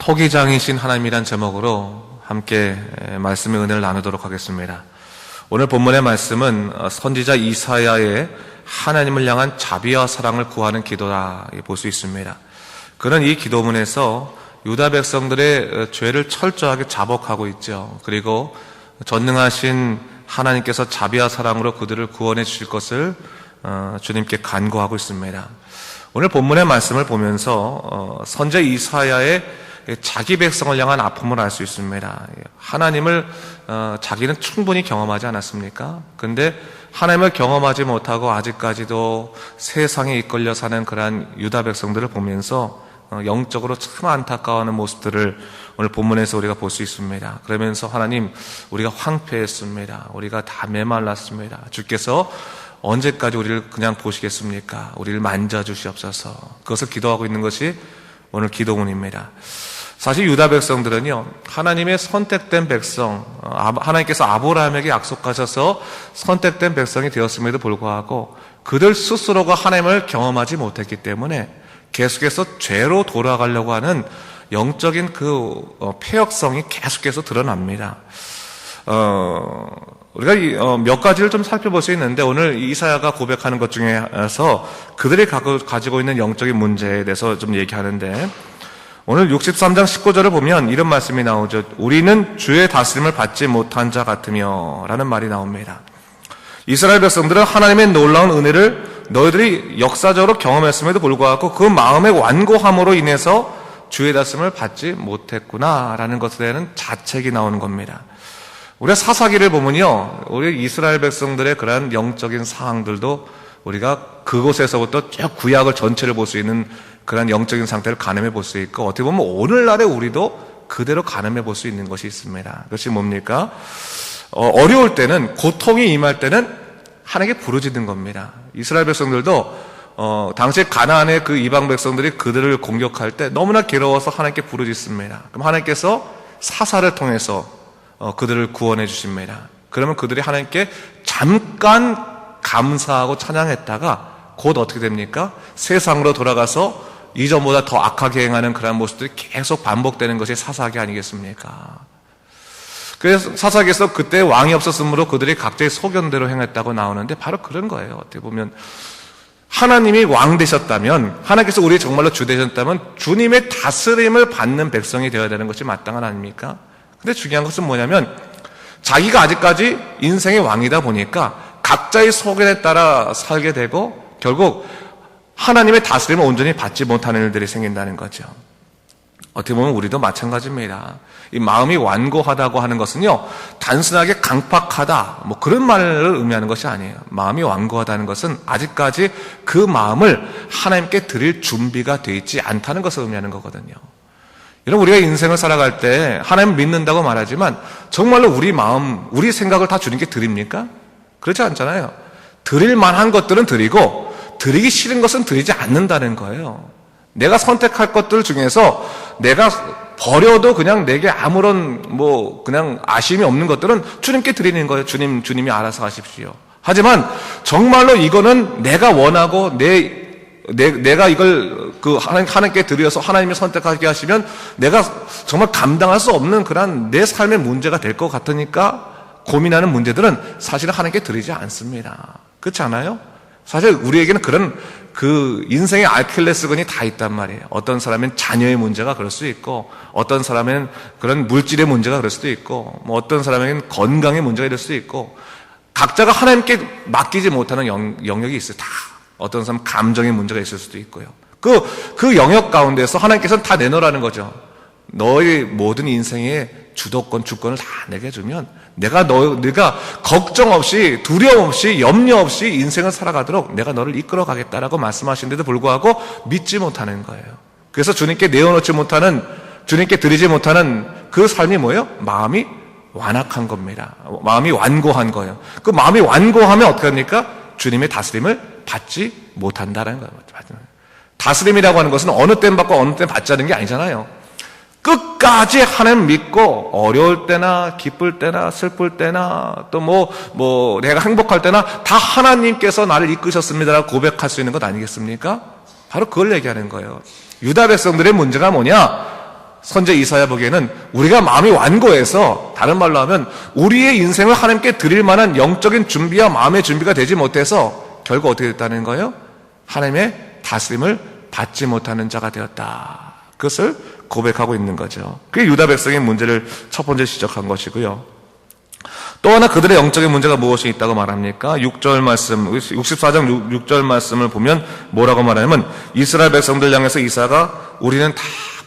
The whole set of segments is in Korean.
토기장이신 하나님이란 제목으로 함께 말씀의 은혜를 나누도록 하겠습니다. 오늘 본문의 말씀은 선지자 이사야의 하나님을 향한 자비와 사랑을 구하는 기도다 볼 수 있습니다. 그는 이 기도문에서 유다 백성들의 죄를 철저하게 자복하고 있죠. 그리고 전능하신 하나님께서 자비와 사랑으로 그들을 구원해 주실 것을 주님께 간구하고 있습니다. 오늘 본문의 말씀을 보면서 선지자 이사야의 자기 백성을 향한 아픔을 알 수 있습니다. 하나님을 자기는 충분히 경험하지 않았습니까? 근데 하나님을 경험하지 못하고 아직까지도 세상에 이끌려 사는 그러한 유다 백성들을 보면서 영적으로 참 안타까워하는 모습들을 오늘 본문에서 우리가 볼 수 있습니다. 그러면서 하나님, 우리가 황폐했습니다. 우리가 다 메말랐습니다. 주께서 언제까지 우리를 그냥 보시겠습니까? 우리를 만져주시옵소서. 그것을 기도하고 있는 것이 오늘 기도문입니다. 사실 유다 백성들은요, 하나님의 선택된 백성, 하나님께서 아브라함에게 약속하셔서 선택된 백성이 되었음에도 불구하고 그들 스스로가 하나님을 경험하지 못했기 때문에 계속해서 죄로 돌아가려고 하는 영적인 그 폐역성이 계속해서 드러납니다. 우리가 몇 가지를 좀 살펴볼 수 있는데, 오늘 이사야가 고백하는 것 중에서 그들이 가지고 있는 영적인 문제에 대해서 좀 얘기하는데, 오늘 63장 19절을 보면 이런 말씀이 나오죠. 우리는 주의 다스림을 받지 못한 자 같으며 라는 말이 나옵니다. 이스라엘 백성들은 하나님의 놀라운 은혜를 너희들이 역사적으로 경험했음에도 불구하고 그 마음의 완고함으로 인해서 주의 다스림을 받지 못했구나 라는 것에 대한 자책이 나오는 겁니다. 우리가 사사기를 보면요, 우리 이스라엘 백성들의 그러한 영적인 사항들도 우리가 그곳에서부터 쭉 구약을 전체를 볼 수 있는 그런 영적인 상태를 가늠해 볼 수 있고, 어떻게 보면 오늘날의 우리도 그대로 가늠해 볼 수 있는 것이 있습니다. 그것이 뭡니까? 어려울 때는, 고통이 임할 때는 하나님께 부르짖는 겁니다. 이스라엘 백성들도 당시 가나안의 그 이방 백성들이 그들을 공격할 때 너무나 괴로워서 하나님께 부르짖습니다. 그럼 하나님께서 사사를 통해서 그들을 구원해 주십니다. 그러면 그들이 하나님께 잠깐 감사하고 찬양했다가 곧 어떻게 됩니까? 세상으로 돌아가서 이전보다 더 악하게 행하는 그런 모습들이 계속 반복되는 것이 사사기 아니겠습니까? 그래서 사사기에서 그때 왕이 없었으므로 그들이 각자의 소견대로 행했다고 나오는데 바로 그런 거예요. 어떻게 보면 하나님이 왕 되셨다면, 하나님께서 우리 정말로 주 되셨다면 주님의 다스림을 받는 백성이 되어야 되는 것이 마땅한 아닙니까? 근데 중요한 것은 뭐냐면, 자기가 아직까지 인생의 왕이다 보니까 각자의 소견에 따라 살게 되고 결국 하나님의 다스림을 온전히 받지 못하는 일들이 생긴다는 거죠. 어떻게 보면 우리도 마찬가지입니다. 이 마음이 완고하다고 하는 것은요, 단순하게 강팍하다 뭐 그런 말을 의미하는 것이 아니에요. 마음이 완고하다는 것은 아직까지 그 마음을 하나님께 드릴 준비가 되어 있지 않다는 것을 의미하는 거거든요. 여러분, 우리가 인생을 살아갈 때 하나님 믿는다고 말하지만 정말로 우리 마음, 우리 생각을 다 주님께 드립니까? 그렇지 않잖아요. 드릴 만한 것들은 드리고 드리기 싫은 것은 드리지 않는다는 거예요. 내가 선택할 것들 중에서 내가 버려도 그냥 내게 아무런 그냥 아쉬움이 없는 것들은 주님께 드리는 거예요. 주님이 알아서 하십시오. 하지만 정말로 이거는 내가 원하고 내가 이걸 하나님께 드려서 하나님이 선택하게 하시면 내가 정말 감당할 수 없는 그런 내 삶의 문제가 될 것 같으니까 고민하는 문제들은 사실은 하나님께 드리지 않습니다. 그렇지 않아요? 사실 우리에게는 그런 인생의 아킬레스건이 다 있단 말이에요. 어떤 사람은 자녀의 문제가 그럴 수 있고, 어떤 사람은 그런 물질의 문제가 그럴 수도 있고, 어떤 사람에게는 건강의 문제가 있을 수도 있고, 각자가 하나님께 맡기지 못하는 영역이 있어요. 다. 어떤 사람은 감정의 문제가 있을 수도 있고요. 그 영역 가운데서 하나님께서는 다 내놓으라는 거죠. 너의 모든 인생의 주도권, 주권을 다 내게 주면 내가 걱정 없이, 두려움 없이, 염려 없이 인생을 살아가도록 내가 너를 이끌어 가겠다라고 말씀하시는데도 불구하고 믿지 못하는 거예요. 그래서 주님께 내어놓지 못하는, 주님께 드리지 못하는 그 삶이 뭐예요? 마음이 완악한 겁니다. 마음이 완고한 거예요. 그 마음이 완고하면 어떻게 합니까? 주님의 다스림을 받지 못한다는 거예요. 다스림이라고 하는 것은 어느 땐 받고 어느 땐 받자는 게 아니잖아요. 끝까지 하나님 믿고 어려울 때나 기쁠 때나 슬플 때나 또 내가 행복할 때나 다 하나님께서 나를 이끄셨습니다라고 고백할 수 있는 것 아니겠습니까? 바로 그걸 얘기하는 거예요. 유다 백성들의 문제가 뭐냐? 선제 이사야 보기에는 우리가 마음이 완고해서, 다른 말로 하면 우리의 인생을 하나님께 드릴 만한 영적인 준비와 마음의 준비가 되지 못해서 결국 어떻게 됐다는 거예요? 하나님의 다스림을 받지 못하는 자가 되었다. 그것을 고백하고 있는 거죠. 그게 유다 백성의 문제를 첫 번째 지적한 것이고요. 또 하나 그들의 영적인 문제가 무엇이 있다고 말합니까? 6절 말씀, 64장 6절 말씀을 보면 뭐라고 말하냐면, 이스라엘 백성들 향해서 이사야가 우리는 다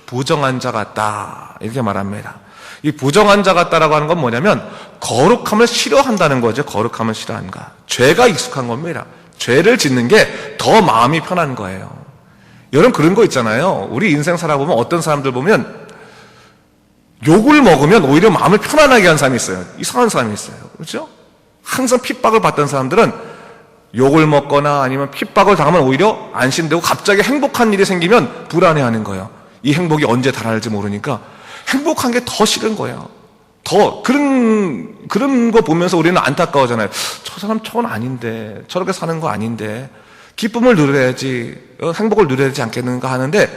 부정한 자 같다, 이렇게 말합니다. 이 부정한 자 같다라고 하는 건 뭐냐면 거룩함을 싫어한다는 거죠. 거룩함을 싫어한가, 죄가 익숙한 겁니다. 죄를 짓는 게 더 마음이 편한 거예요. 여러분 그런 거 있잖아요. 우리 인생 살아보면 어떤 사람들 보면 욕을 먹으면 오히려 마음을 편안하게 하는 사람이 있어요. 이상한 사람이 있어요. 그렇죠? 항상 핍박을 받던 사람들은 욕을 먹거나 아니면 핍박을 당하면 오히려 안심되고, 갑자기 행복한 일이 생기면 불안해하는 거예요. 이 행복이 언제 달아날지 모르니까 행복한 게 더 싫은 거예요. 더 그런 거 보면서 우리는 안타까워잖아요. 저 사람 저건 아닌데, 저렇게 사는 거 아닌데, 기쁨을 누려야지, 행복을 누려야 되지 않겠는가 하는데,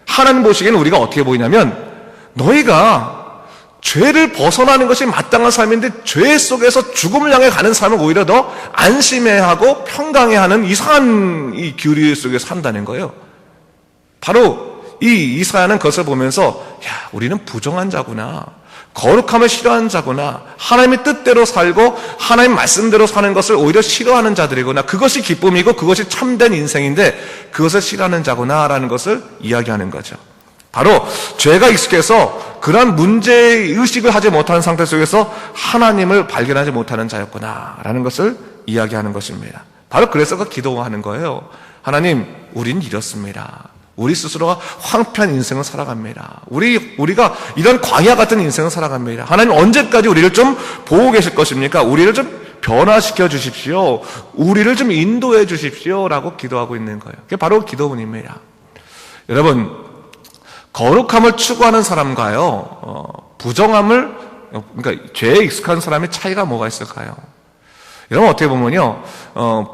하나님 보시기에는 우리가 어떻게 보이냐면, 너희가 죄를 벗어나는 것이 마땅한 삶인데 죄 속에서 죽음을 향해 가는 삶을 오히려 더 안심해하고 평강해하는 이상한 이 교리 속에 산다는 거예요. 바로 이 이사야는 그것을 보면서, 야, 우리는 부정한 자구나, 거룩함을 싫어하는 자구나, 하나님의 뜻대로 살고 하나님 말씀대로 사는 것을 오히려 싫어하는 자들이구나, 그것이 기쁨이고 그것이 참된 인생인데 그것을 싫어하는 자구나라는 것을 이야기하는 거죠. 바로 죄가 익숙해서 그러한 문제의식을 하지 못하는 상태 속에서 하나님을 발견하지 못하는 자였구나라는 것을 이야기하는 것입니다. 바로 그래서 그 기도하는 거예요. 하나님, 우린 이렇습니다. 우리 스스로가 황폐한 인생을 살아갑니다. 우리가 이런 광야 같은 인생을 살아갑니다. 하나님, 언제까지 우리를 좀 보고 계실 것입니까? 우리를 좀 변화시켜 주십시오. 우리를 좀 인도해 주십시오. 라고 기도하고 있는 거예요. 그게 바로 기도문입니다. 여러분, 거룩함을 추구하는 사람과요, 부정함을, 그러니까 죄에 익숙한 사람의 차이가 뭐가 있을까요? 여러분 어떻게 보면요,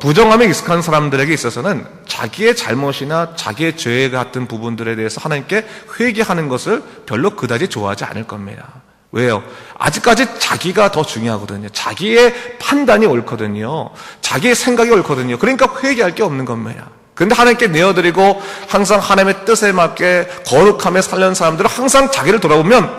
부정함에 익숙한 사람들에게 있어서는 자기의 잘못이나 자기의 죄 같은 부분들에 대해서 하나님께 회개하는 것을 별로 그다지 좋아하지 않을 겁니다. 왜요? 아직까지 자기가 더 중요하거든요. 자기의 판단이 옳거든요. 자기의 생각이 옳거든요. 그러니까 회개할 게 없는 겁니다. 그런데 하나님께 내어드리고 항상 하나님의 뜻에 맞게 거룩함에 살려는 사람들은 항상 자기를 돌아보면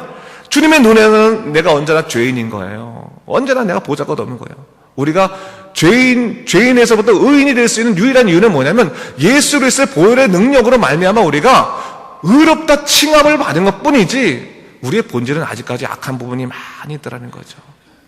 주님의 눈에는 내가 언제나 죄인인 거예요. 언제나 내가 보잘것없는 거예요. 우리가 죄인에서부터 의인이 될 수 있는 유일한 이유는 뭐냐면 예수 그리스도의 보혈의 능력으로 말미암아 우리가 의롭다 칭함을 받은 것뿐이지, 우리의 본질은 아직까지 악한 부분이 많이 있더라는 거죠.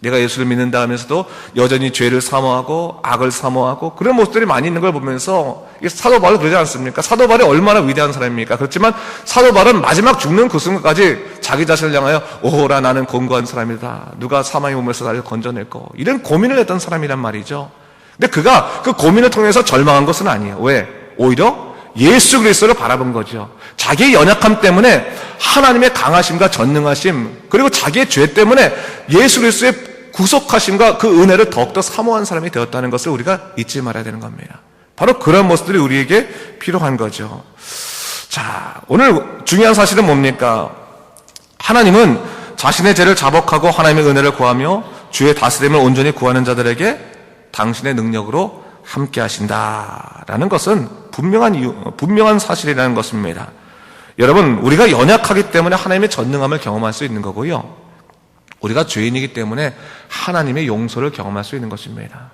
내가 예수를 믿는다 하면서도 여전히 죄를 사모하고 악을 사모하고 그런 모습들이 많이 있는 걸 보면서, 사도 바울이 그러지 않습니까? 사도 바울이 얼마나 위대한 사람입니까? 그렇지만 사도 바울은 마지막 죽는 그 순간까지 자기 자신을 향하여 오호라, 나는 곤고한 사람이다, 누가 사망의 몸에서 나를 건져낼 거, 이런 고민을 했던 사람이란 말이죠. 근데 그가 그 고민을 통해서 절망한 것은 아니에요. 왜? 오히려 예수 그리스도를 바라본 거죠. 자기의 연약함 때문에 하나님의 강하심과 전능하심, 그리고 자기의 죄 때문에 예수 그리스도의 구속하심과 그 은혜를 더욱더 사모한 사람이 되었다는 것을 우리가 잊지 말아야 되는 겁니다. 바로 그런 모습들이 우리에게 필요한 거죠. 자, 오늘 중요한 사실은 뭡니까? 하나님은 자신의 죄를 자복하고 하나님의 은혜를 구하며 주의 다스림을 온전히 구하는 자들에게 당신의 능력으로 함께 하신다라는 것은 분명한 사실이라는 것입니다. 여러분, 우리가 연약하기 때문에 하나님의 전능함을 경험할 수 있는 거고요, 우리가 죄인이기 때문에 하나님의 용서를 경험할 수 있는 것입니다.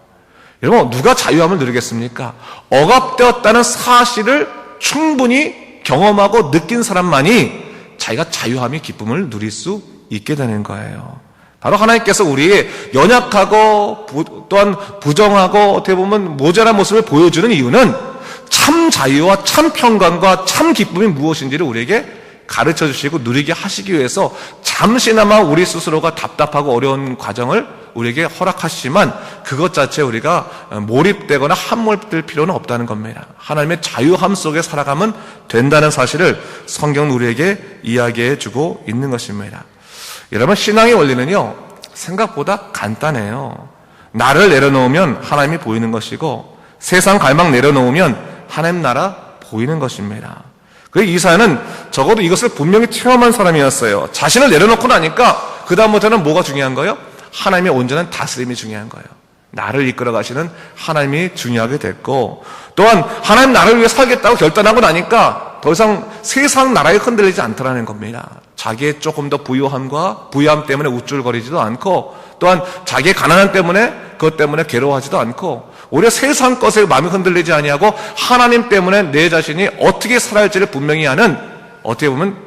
여러분, 누가 자유함을 누리겠습니까? 억압되었다는 사실을 충분히 경험하고 느낀 사람만이 자기가 자유함의 기쁨을 누릴 수 있게 되는 거예요. 바로 하나님께서 우리의 연약하고 또한 부정하고 어떻게 보면 모자란 모습을 보여주는 이유는 참 자유와 참 평강과 참 기쁨이 무엇인지를 우리에게 가르쳐 주시고 누리게 하시기 위해서 잠시나마 우리 스스로가 답답하고 어려운 과정을 우리에게 허락하시지만 그것 자체에 우리가 몰입되거나 함몰될 필요는 없다는 겁니다. 하나님의 자유함 속에 살아가면 된다는 사실을 성경은 우리에게 이야기해 주고 있는 것입니다. 여러분, 신앙의 원리는요, 생각보다 간단해요. 나를 내려놓으면 하나님이 보이는 것이고 세상 갈망 내려놓으면 하나님 나라 보이는 것입니다. 그래서 이사야는 적어도 이것을 분명히 체험한 사람이었어요. 자신을 내려놓고 나니까 그 다음부터는 뭐가 중요한 거예요? 하나님의 온전한 다스림이 중요한 거예요. 나를 이끌어 가시는 하나님이 중요하게 됐고, 또한 하나님 나를 위해 살겠다고 결단하고 나니까 더 이상 세상 나라에 흔들리지 않더라는 겁니다. 자기의 조금 더 부유함 때문에 우쭐거리지도 않고, 또한 자기의 가난함 때문에 그것 때문에 괴로워하지도 않고, 오히려 세상 것에 마음이 흔들리지 아니하고 하나님 때문에 내 자신이 어떻게 살아야 할지를 분명히 아는, 어떻게 보면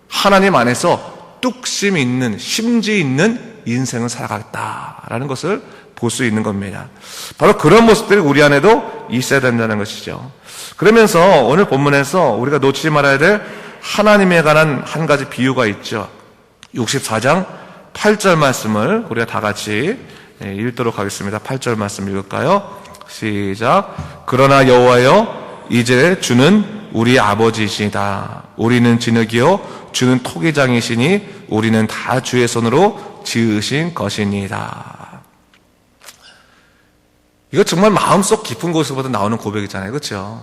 하나님 안에서 뚝심 있는, 심지 있는 인생을 살아가겠다라는 것을 볼 수 있는 겁니다. 바로 그런 모습들이 우리 안에도 있어야 된다는 것이죠. 그러면서 오늘 본문에서 우리가 놓치지 말아야 될 하나님에 관한 한 가지 비유가 있죠. 64장 8절 말씀을 우리가 다 같이 읽도록 하겠습니다. 8절 말씀 읽을까요? 시작. 그러나 여호와여, 이제 주는 우리 아버지이시다. 우리는 진흙이요 주는 토기장이시니 우리는 다 주의 손으로 지으신 것이니이다. 이거 정말 마음속 깊은 곳에서부터 나오는 고백이잖아요. 그렇죠?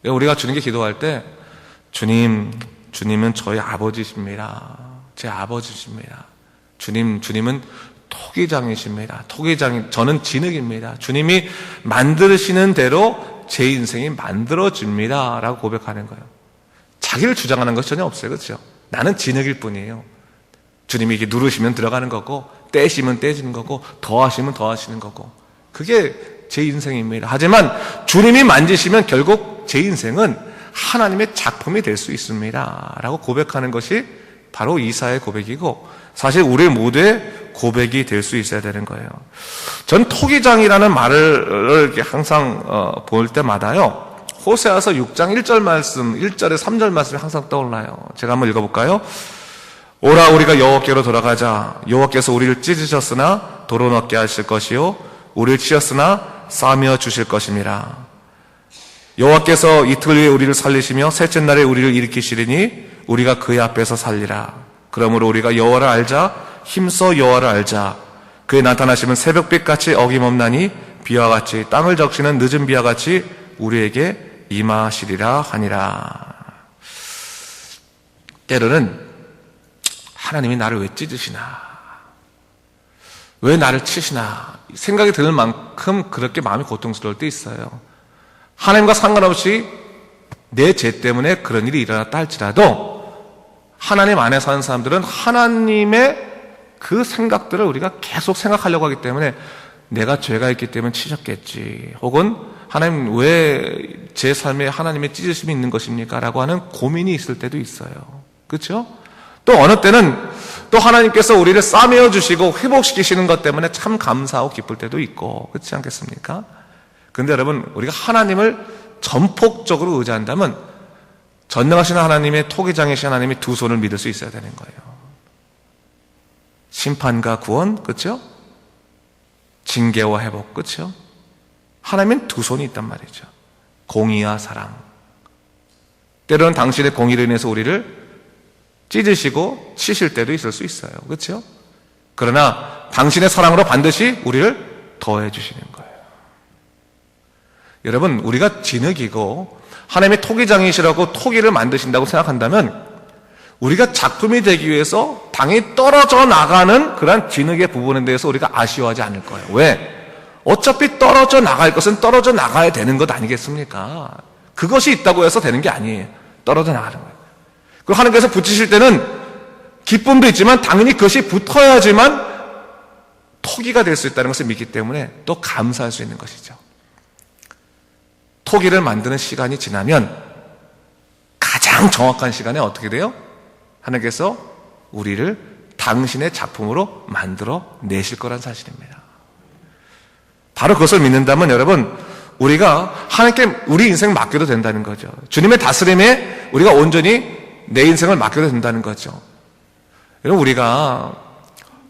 우리가 주님께 기도할 때 주님은 저희 아버지십니다. 제 아버지십니다. 주님은 토기장이십니다. 저는 진흙입니다. 주님이 만드시는 대로 제 인생이 만들어집니다. 라고 고백하는 거예요. 자기를 주장하는 것이 전혀 없어요. 그렇죠? 나는 진흙일 뿐이에요. 주님이 이렇게 누르시면 들어가는 거고, 떼시면 떼지는 거고, 더하시면 더하시는 거고, 그게 제 인생입니다. 하지만 주님이 만지시면 결국 제 인생은 하나님의 작품이 될 수 있습니다. 라고 고백하는 것이 바로 이사야의 고백이고, 사실 우리 모두의 고백이 될 수 있어야 되는 거예요. 전 토기장이라는 말을 이렇게 항상 볼 때마다요, 호세아서 6장 1절 말씀, 1절에 3절 말씀이 항상 떠올라요. 제가 한번 읽어볼까요? 오라, 우리가 여호와께로 돌아가자. 여호와께서 우리를 찢으셨으나 도로 얻게 하실 것이요 우리를 치셨으나 싸며 주실 것입니다. 여호와께서 이틀 후에 우리를 살리시며 셋째 날에 우리를 일으키시리니 우리가 그의 앞에서 살리라. 그러므로 우리가 여호와를 알자. 힘써 여호와를 알자. 그의 나타나심은 새벽빛같이 어김없나니 비와 같이 땅을 적시는 늦은 비와 같이 우리에게 임하시리라 하니라. 때로는 하나님이 나를 왜 찢으시나, 왜 나를 치시나 생각이 드는 만큼 그렇게 마음이 고통스러울 때 있어요. 하나님과 상관없이 내 죄 때문에 그런 일이 일어났다 할지라도 하나님 안에 사는 사람들은 하나님의 그 생각들을 우리가 계속 생각하려고 하기 때문에 내가 죄가 있기 때문에 치셨겠지, 혹은 하나님 왜 제 삶에 하나님의 찢으심이 있는 것입니까? 라고 하는 고민이 있을 때도 있어요. 그렇죠? 또 어느 때는 또 하나님께서 우리를 싸매어 주시고 회복시키시는 것 때문에 참 감사하고 기쁠 때도 있고, 그렇지 않겠습니까? 그런데 여러분, 우리가 하나님을 전폭적으로 의지한다면 전능하신 하나님의 토기장이신 하나님이 두 손을 믿을 수 있어야 되는 거예요. 심판과 구원, 그렇죠? 징계와 회복, 그렇죠? 하나님은 두 손이 있단 말이죠. 공의와 사랑. 때로는 당신의 공의로 인해서 우리를 찢으시고 치실 때도 있을 수 있어요. 그렇죠? 그러나 당신의 사랑으로 반드시 우리를 더해 주시는 거예요. 여러분, 우리가 진흙이고 하나님의 토기장이시라고 토기를 만드신다고 생각한다면 우리가 작품이 되기 위해서 당연히 떨어져 나가는 그런 진흙의 부분에 대해서 우리가 아쉬워하지 않을 거예요. 왜? 어차피 떨어져 나갈 것은 떨어져 나가야 되는 것 아니겠습니까? 그것이 있다고 해서 되는 게 아니에요. 떨어져 나가는 거예요. 그리고 하나님께서 붙이실 때는 기쁨도 있지만 당연히 그것이 붙어야지만 토기가 될 수 있다는 것을 믿기 때문에 또 감사할 수 있는 것이죠. 토기를 만드는 시간이 지나면 가장 정확한 시간에 어떻게 돼요? 하나님께서 우리를 당신의 작품으로 만들어 내실 거란 사실입니다. 바로 그것을 믿는다면 여러분, 우리가 하나님께 우리 인생을 맡겨도 된다는 거죠. 주님의 다스림에 우리가 온전히 내 인생을 맡겨도 된다는 거죠. 여러분, 우리가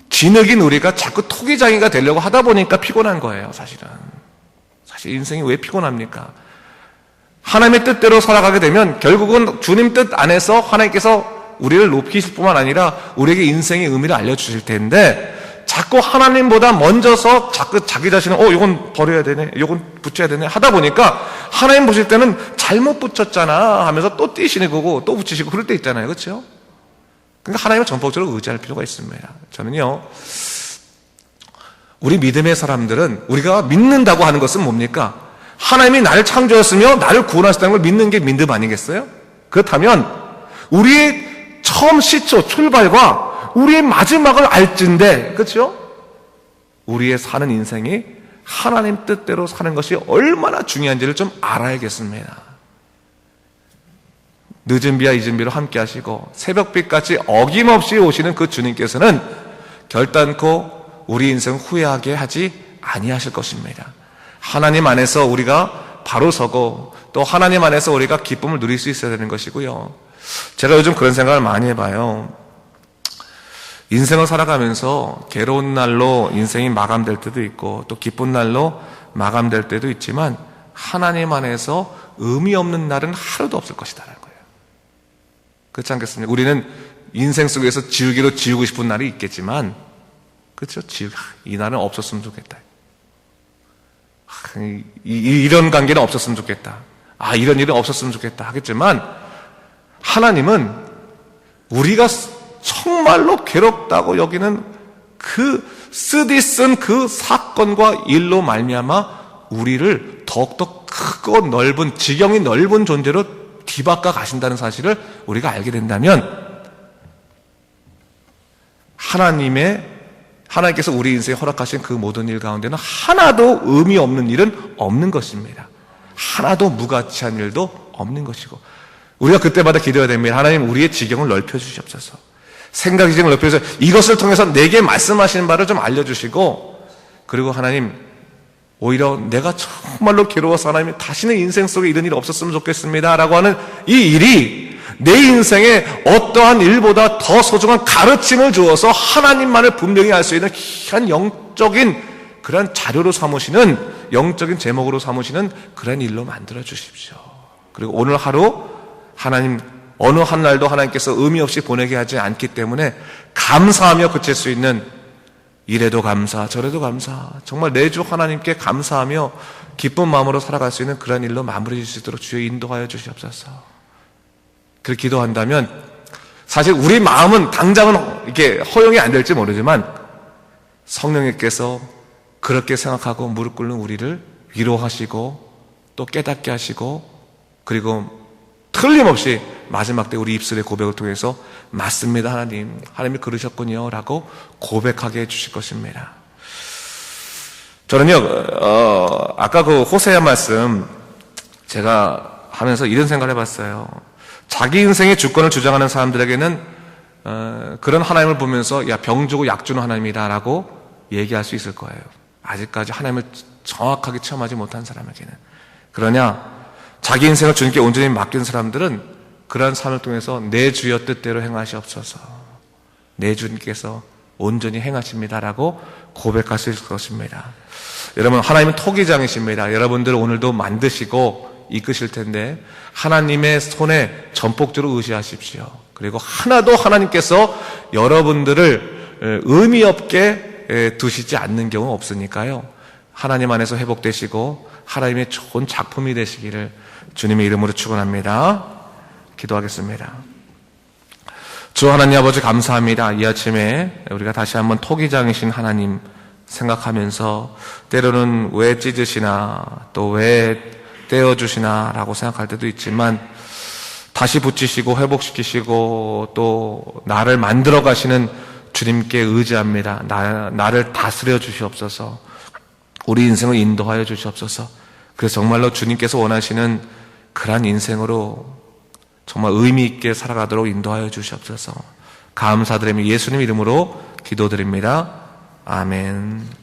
진흙인 우리가 자꾸 토기장이가 되려고 하다 보니까 피곤한 거예요. 사실 인생이 왜 피곤합니까? 하나님의 뜻대로 살아가게 되면 결국은 주님 뜻 안에서 하나님께서 우리를 높이실 뿐만 아니라 우리에게 인생의 의미를 알려주실 텐데, 자꾸 하나님보다 먼저서 자꾸 자기 자신을 이건 버려야 되네, 이건 붙여야 되네 하다 보니까 하나님 보실 때는 잘못 붙였잖아 하면서 또 띄시는 거고 또 붙이시고 그럴 때 있잖아요. 그렇죠? 그러니까 하나님을 전폭적으로 의지할 필요가 있습니다. 저는요, 우리 믿음의 사람들은 우리가 믿는다고 하는 것은 뭡니까? 하나님이 나를 창조했으며 나를 구원하셨다는 걸 믿는 게 믿음 아니겠어요? 그렇다면 우리의 처음 시초 출발과 우리의 마지막을 알진데, 그렇죠? 우리의 사는 인생이 하나님 뜻대로 사는 것이 얼마나 중요한지를 좀 알아야겠습니다. 늦은 비와 이른 비로 함께 하시고 새벽빛같이 어김없이 오시는 그 주님께서는 결단코 우리 인생 후회하게 하지 아니하실 것입니다. 하나님 안에서 우리가 바로 서고 또 하나님 안에서 우리가 기쁨을 누릴 수 있어야 되는 것이고요. 제가 요즘 그런 생각을 많이 해봐요. 인생을 살아가면서 괴로운 날로 인생이 마감될 때도 있고 또 기쁜 날로 마감될 때도 있지만 하나님 안에서 의미 없는 날은 하루도 없을 것이다라는 거예요. 그렇지 않겠습니까? 우리는 인생 속에서 지우기로 지우고 싶은 날이 있겠지만, 그렇죠? 이 날은 없었으면 좋겠다. 이런 관계는 없었으면 좋겠다. 이런 일은 없었으면 좋겠다 하겠지만, 하나님은 우리가 정말로 괴롭다고 여기는 그 쓰디쓴 그 사건과 일로 말미암아 우리를 더욱더 크고 넓은, 지경이 넓은 존재로 뒤바꿔 가신다는 사실을 우리가 알게 된다면 하나님께서 우리 인생에 허락하신 그 모든 일 가운데는 하나도 의미 없는 일은 없는 것입니다. 하나도 무가치한 일도 없는 것이고, 우리가 그때마다 기도해야 됩니다. 하나님, 우리의 지경을 넓혀주시옵소서. 생각 지경을 넓혀서 이것을 통해서 내게 말씀하시는 바를 좀 알려주시고, 그리고 하나님, 오히려 내가 정말로 괴로워서 하나님 다시는 인생 속에 이런 일이 없었으면 좋겠습니다 라고 하는 이 일이 내 인생에 어떠한 일보다 더 소중한 가르침을 주어서 하나님만을 분명히 알 수 있는 귀한 영적인 그런 자료로 삼으시는, 영적인 제목으로 삼으시는 그런 일로 만들어 주십시오. 그리고 오늘 하루 하나님 어느 한 날도 하나님께서 의미 없이 보내게 하지 않기 때문에 감사하며 그칠 수 있는, 이래도 감사 저래도 감사, 정말 내 주 하나님께 감사하며 기쁜 마음으로 살아갈 수 있는 그런 일로 마무리 질 수 있도록 주여 인도하여 주시옵소서. 그렇게 기도한다면 사실 우리 마음은 당장은 이렇게 허용이 안 될지 모르지만 성령님께서 그렇게 생각하고 무릎 꿇는 우리를 위로하시고 또 깨닫게 하시고, 그리고 틀림없이 마지막 때 우리 입술의 고백을 통해서 맞습니다 하나님, 하나님이 그러셨군요 라고 고백하게 해주실 것입니다. 저는요 아까 그 호세아 말씀 제가 하면서 이런 생각을 해봤어요. 자기 인생의 주권을 주장하는 사람들에게는 그런 하나님을 보면서 야, 병 주고 약 주는 하나님이다 라고 얘기할 수 있을 거예요. 아직까지 하나님을 정확하게 체험하지 못한 사람에게는. 그러냐, 자기 인생을 주님께 온전히 맡긴 사람들은 그러한 삶을 통해서 내 주여 뜻대로 행하시옵소서, 내 주님께서 온전히 행하십니다라고 고백할 수 있을 것입니다. 여러분, 하나님은 토기장이십니다. 여러분들 오늘도 만드시고 이끄실 텐데 하나님의 손에 전폭적으로 의지하십시오. 그리고 하나도 하나님께서 여러분들을 의미 없게 두시지 않는 경우 없으니까요. 하나님 안에서 회복되시고 하나님의 좋은 작품이 되시기를 주님의 이름으로 축원합니다. 기도하겠습니다. 주 하나님 아버지 감사합니다. 이 아침에 우리가 다시 한번 토기장이신 하나님 생각하면서 때로는 왜 찢으시나 또 왜 떼어주시나 라고 생각할 때도 있지만 다시 붙이시고 회복시키시고 또 나를 만들어 가시는 주님께 의지합니다. 나를 다스려 주시옵소서. 우리 인생을 인도하여 주시옵소서. 그래서 정말로 주님께서 원하시는 그러한 인생으로 정말 의미 있게 살아가도록 인도하여 주시옵소서. 감사드리며 예수님 이름으로 기도드립니다. 아멘.